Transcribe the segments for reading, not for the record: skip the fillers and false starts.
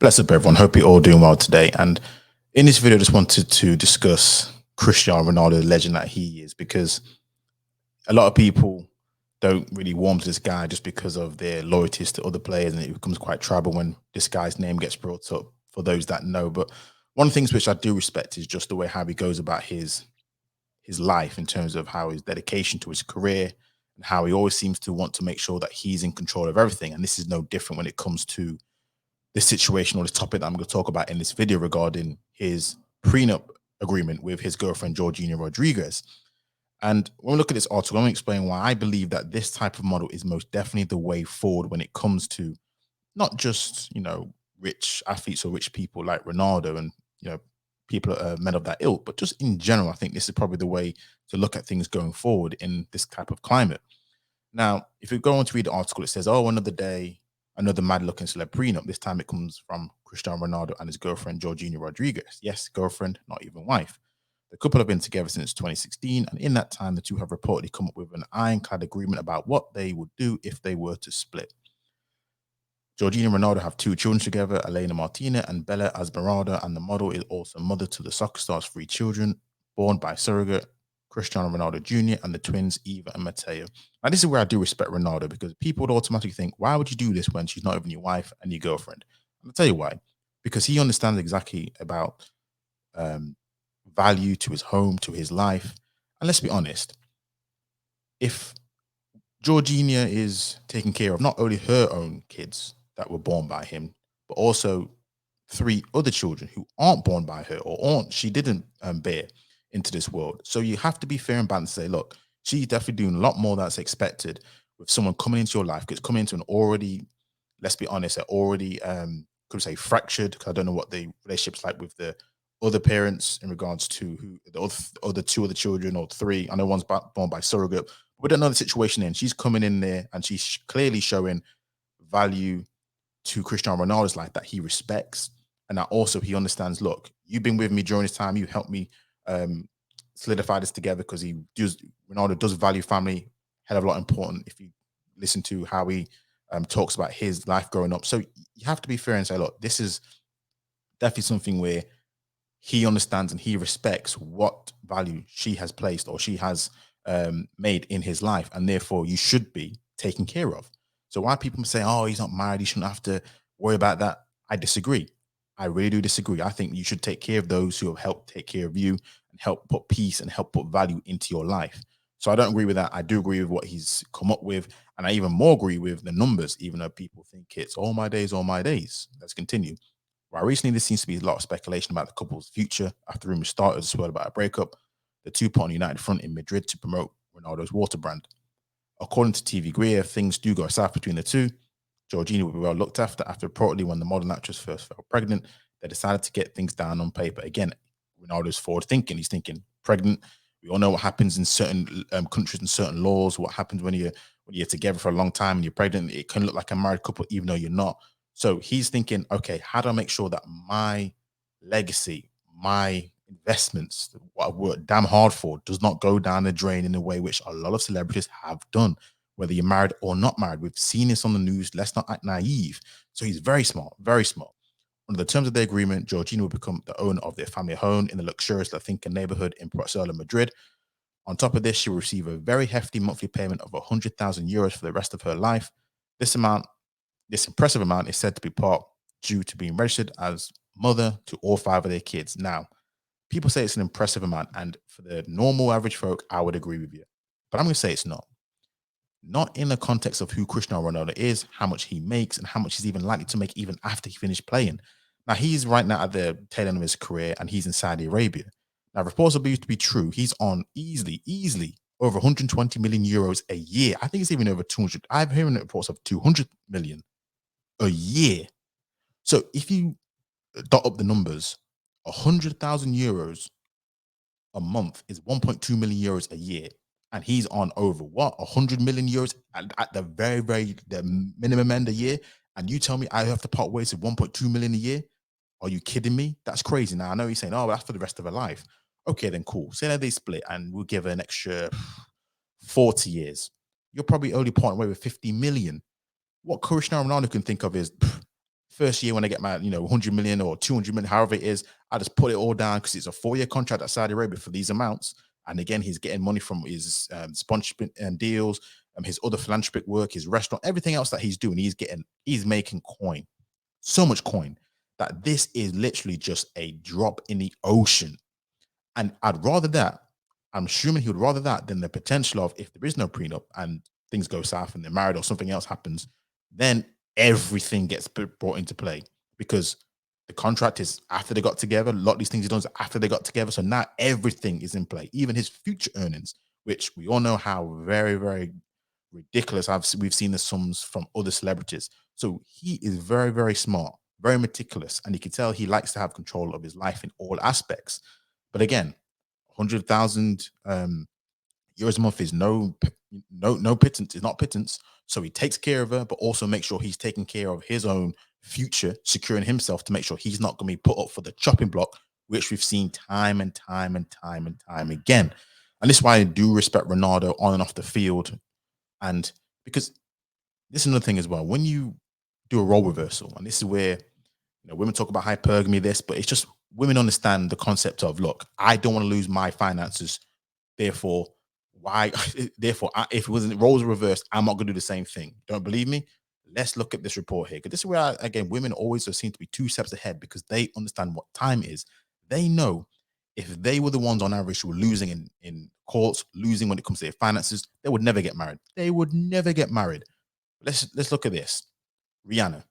Bless up, everyone. Hope you're all doing well today. And in this video, I just wanted to discuss Cristiano Ronaldo, the legend that he is, because a lot of people don't really warm to this guy just because of their loyalties to other players, and it becomes quite tribal when this guy's name gets brought up for those that know. But one of the things which I do respect is just the way how he goes about his life in terms of how his dedication to his career and how he always seems to want to make sure that he's in control of everything. And this is no different when it comes to this situation or this topic that I'm going to talk about in this video regarding his prenup agreement with his girlfriend Georgina Rodriguez. And when we look at this article, I'm going to explain why I believe that this type of model is most definitely the way forward when it comes to not just rich athletes or rich people like Ronaldo and people men of that ilk, but just in general. I think this is probably the way to look at things going forward in this type of climate. Now, if you go on to read the article, it says, "Oh, another day, another mad-looking celeb prenup." This time, it comes from Cristiano Ronaldo and his girlfriend Georgina Rodriguez. Yes, girlfriend, not even wife. The couple have been together since 2016, and in that time, the two have reportedly come up with an ironclad agreement about what they would do if they were to split. Georgina and Ronaldo have two children together, Elena Martina and Bella Esmeralda, and the model is also mother to the soccer star's three children, born by surrogate, Cristiano Ronaldo Jr. and the twins Eva and Matteo. Now, this is where I do respect Ronaldo, because people would automatically think, why would you do this when she's not even your wife and your girlfriend? And I'll tell you why. Because he understands exactly about value to his home, to his life. And let's be honest, if Georgina is taking care of not only her own kids that were born by him, but also three other children who aren't born by her or aren't she didn't bear into this world. So you have to be fair and balanced and say, look, she's definitely doing a lot more that's expected with someone coming into your life, because coming into an already, let's be honest, already could we say fractured, because I don't know what the relationship's like with the other parents in regards to who the other two other children or three. I know one's born by surrogate. We don't know the situation in. She's coming in there and she's clearly showing value to Cristiano Ronaldo's life that he respects, and that also he understands. Look, you've been with me during this time. You helped me solidify this together, because Ronaldo does value family hell of a lot important. If you listen to how he talks about his life growing up, so you have to be fair and say, look, this is definitely something where he understands and he respects what value she has placed or she has made in his life, and therefore you should be taken care of. So why people say, "Oh, he's not married, he shouldn't have to worry about that," I disagree. I really do disagree. I think you should take care of those who have helped take care of you and help put peace and help put value into your life. So I don't agree with that. I do agree with what he's come up with, and I even more agree with the numbers, even though people think it's all my days, all my days. Let's continue. While recently there seems to be a lot of speculation about the couple's future after rumors started as well about a breakup, the two put on a united front in Madrid to promote Ronaldo's water brand. According to TV Greer, things do go south between the two. Georgina will be well looked after reportedly when the modern actress first fell pregnant. They decided to get things down on paper. Again, Ronaldo's forward thinking. He's thinking pregnant. We all know what happens in certain countries and certain laws. What happens when you're together for a long time and you're pregnant? It can look like a married couple, even though you're not. So he's thinking, okay, how do I make sure that my legacy, my investments, what I worked damn hard for, does not go down the drain in a way which a lot of celebrities have done, whether you're married or not married. We've seen this on the news. Let's not act naive. So he's very smart, very smart. Under the terms of the agreement, Georgina will become the owner of their family home in the luxurious La Finca neighborhood in Barcelona, Madrid. On top of this, she will receive a very hefty monthly payment of 100,000 euros for the rest of her life. This impressive amount is said to be part due to being registered as mother to all five of their kids. Now, people say it's an impressive amount, and for the normal average folk, I would agree with you. But I'm going to say it's not. Not in the context of who Cristiano Ronaldo is, how much he makes, and how much he's even likely to make even after he finished playing. Now, he's right now at the tail end of his career, and he's in Saudi Arabia. Now, reports are believed to be true. He's on easily over 120 million euros a year. I think it's even over 200. I'm hearing reports of 200 million a year. So if you dot up the numbers, 100,000 euros a month is 1.2 million euros a year. And he's on over what, 100 million euros at the the minimum end a year. And you tell me I have to part ways with 1.2 million a year? Are you kidding me? That's crazy. Now I know you're saying, oh, that's for the rest of her life. Okay, then cool. Say that they split and we'll give her an extra 40 years. You're probably only parting away with 50 million. What Cristiano Ronaldo can think of is first year when I get my, 100 million or 200 million, however it is, I just put it all down because it's a 4-year contract at Saudi Arabia for these amounts. And again, he's getting money from his sponsorship and deals, his other philanthropic work, his restaurant, everything else that he's doing. He's making coin, so much coin that this is literally just a drop in the ocean. And I'd rather that. I'm assuming he would rather that than the potential of if there is no prenup and things go south and they're married or something else happens, then everything gets brought into play because the contract is after they got together. A lot of these things he does after they got together. So now everything is in play, even his future earnings, which we all know how very, very ridiculous. We've seen the sums from other celebrities. So he is very, very smart, very meticulous, and you can tell he likes to have control of his life in all aspects. But again, 100,000 euros a month is no pittance. It's not pittance. So he takes care of her, but also make sure he's taking care of his own future, securing himself to make sure he's not going to be put up for the chopping block, which we've seen time and time and time and time again. And this is why I do respect Ronaldo on and off the field. And because this is another thing as well, when you do a role reversal, and this is where women talk about hypergamy, this, but it's just women understand the concept of, look, I don't want to lose my finances. Therefore, why? Therefore, if it wasn't roles reversed, I'm not going to do the same thing. Don't believe me? Let's look at this report here. Because this is where, again, women always seem to be 2 steps ahead because they understand what time is. They know if they were the ones on average who were losing in courts, losing when it comes to their finances, they would never get married. They would never get married. Let's look at this. Rihanna.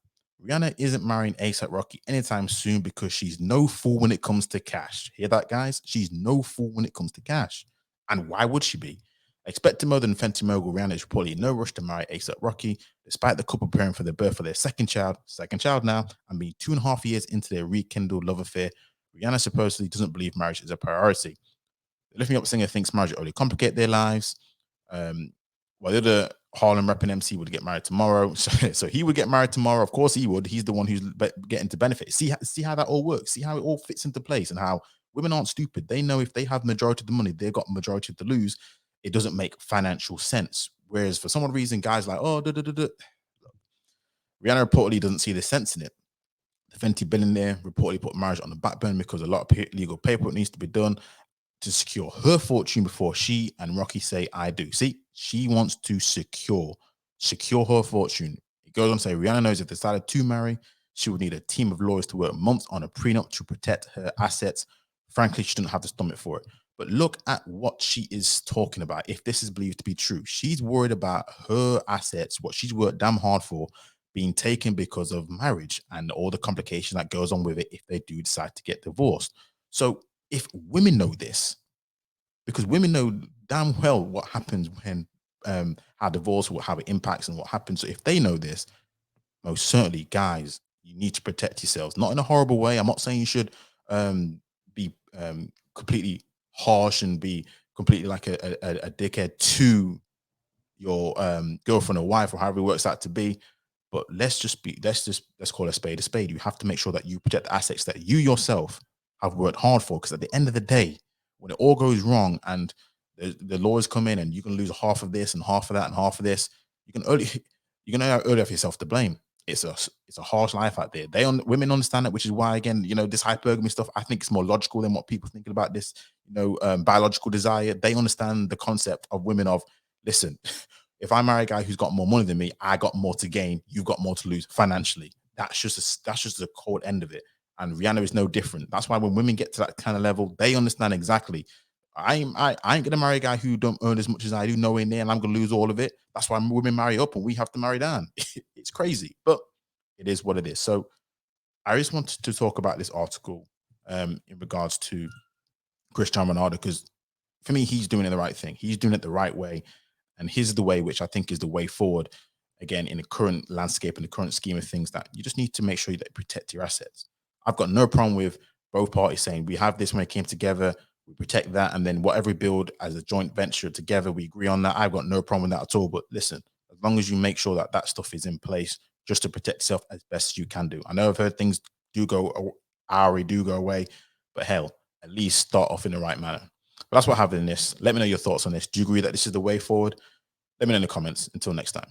Rihanna isn't marrying ASAP Rocky anytime soon because she's no fool when it comes to cash. Hear that, guys? She's no fool when it comes to cash. And why would she be? Expecting more than Fenty mogul, Rihanna is reportedly in no rush to marry ASAP Rocky, despite the couple preparing for the birth of their second child now, and being 2.5 years into their rekindled love affair. Rihanna supposedly doesn't believe marriage is a priority. The lifting up singer thinks marriage will only complicate their lives. Um, while the other Harlem rapping MC would get married tomorrow. So he would get married tomorrow. Of course he would. He's the one who's getting to benefit. See how that all works. See how it all fits into place and how women aren't stupid. They know if they have majority of the money, they've got majority of the lose. It doesn't make financial sense. Whereas for some reason, guys like, oh, Rihanna reportedly doesn't see the sense in it. The Fenty billionaire reportedly put marriage on the back burner because a lot of legal paperwork needs to be done to secure her fortune before she and Rocky say I do. See, she wants to secure her fortune. It goes on to say Rihanna knows if they decided to marry, she would need a team of lawyers to work months on a prenup to protect her assets. Frankly, she didn't have the stomach for it. But look at what she is talking about. If this is believed to be true, she's worried about her assets, what she's worked damn hard for, being taken because of marriage and all the complication that goes on with it if they do decide to get divorced. So if women know this, because women know damn well what happens when how divorce, how it impacts and what happens. So if they know this, most certainly, guys, you need to protect yourselves. Not in a horrible way. I'm not saying you should be completely harsh and be completely like a dickhead to your girlfriend or wife or however it works out to be. But let's call a spade a spade. You have to make sure that you protect the assets that you yourself have worked hard for. Because at the end of the day, when it all goes wrong and the lawyers come in and you can lose half of this and half of that and half of this, you can only have yourself to blame. It's a harsh life out there. Women understand that, which is why again, this hypergamy stuff, I think it's more logical than what people thinking about this, biological desire. They understand the concept of women of, listen, if I marry a guy who's got more money than me, I got more to gain. You've got more to lose financially. That's just the cold end of it. And Rihanna is no different. That's why when women get to that kind of level, they understand exactly. I ain't gonna marry a guy who don't earn as much as I do, nowhere near, and I'm gonna lose all of it. That's why women marry up and we have to marry down. It's crazy, but it is what it is. So I just wanted to talk about this article in regards to Cristiano Ronaldo because for me, he's doing it the right thing. He's doing it the right way. And here's the way, which I think is the way forward, again, in the current landscape and the current scheme of things, that you just need to make sure that you protect your assets. I've got no problem with both parties saying we have this when it came together, we protect that, and then whatever we build as a joint venture together, we agree on that. I've got no problem with that at all. But listen, as long as you make sure that that stuff is in place just to protect yourself as best you can do. I know I've heard things do go, hourly do go away, but hell, at least start off in the right manner. But that's what I have in this. Let me know your thoughts on this. Do you agree that this is the way forward? Let me know in the comments. Until next time.